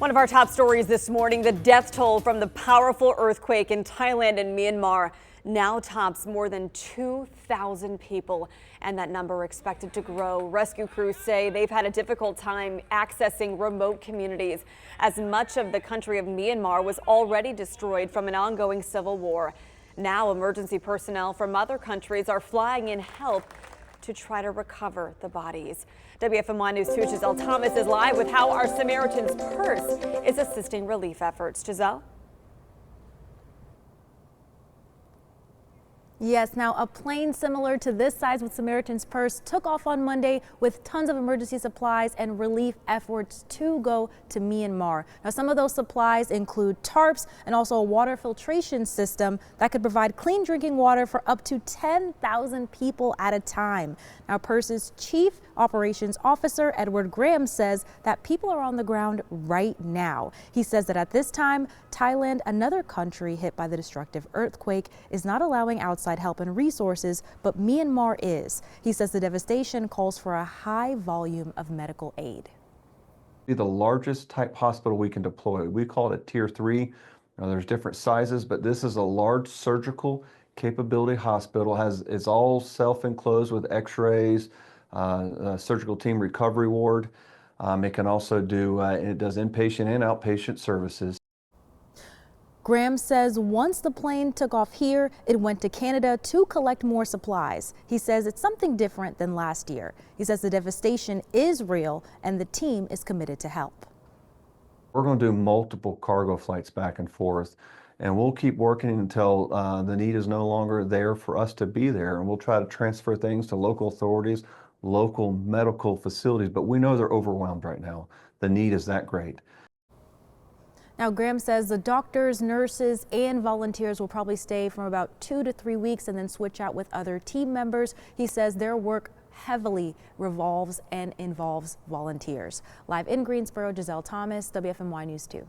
One of our top stories this morning, the death toll from the powerful earthquake in Thailand and Myanmar now tops more than 2,000 people, and that number expected to grow. Rescue crews say they've had a difficult time accessing remote communities, as much of the country of Myanmar was already destroyed from an ongoing civil war. Now emergency personnel from other countries are flying in help to try to recover the bodies. WFMY News 2's Giselle Thomas is live with how our Samaritan's Purse is assisting relief efforts. Giselle? Yes, now a plane similar to this size with Samaritan's Purse took off on Monday with tons of emergency supplies and relief efforts to go to Myanmar. Now, some of those supplies include tarps and also a water filtration system that could provide clean drinking water for up to 10,000 people at a time. Now, Purse's Chief Operations Officer, Edward Graham, says that people are on the ground right now. He says that at this time, Thailand, another country hit by the destructive earthquake, is not allowing outside help and resources, but Myanmar is. He says the devastation calls for a high volume of medical aid. Be the largest type hospital we can deploy. We call it a tier 3. There's different sizes, but this is a large surgical capability hospital. It's all self-enclosed with x-rays, surgical team recovery ward. It can also do, it does inpatient and outpatient services. Graham says once the plane took off here, it went to Canada to collect more supplies. He says it's something different than last year. He says the devastation is real and the team is committed to help. We're going to do multiple cargo flights back and forth, and we'll keep working until the need is no longer there for us to be there. And we'll try to transfer things to local authorities, local medical facilities, but we know they're overwhelmed right now. The need is that great. Now, Graham says the doctors, nurses, and volunteers will probably stay from about 2 to 3 weeks and then switch out with other team members. He says their work heavily revolves and involves volunteers. Live in Greensboro, Giselle Thomas, WFMY News 2.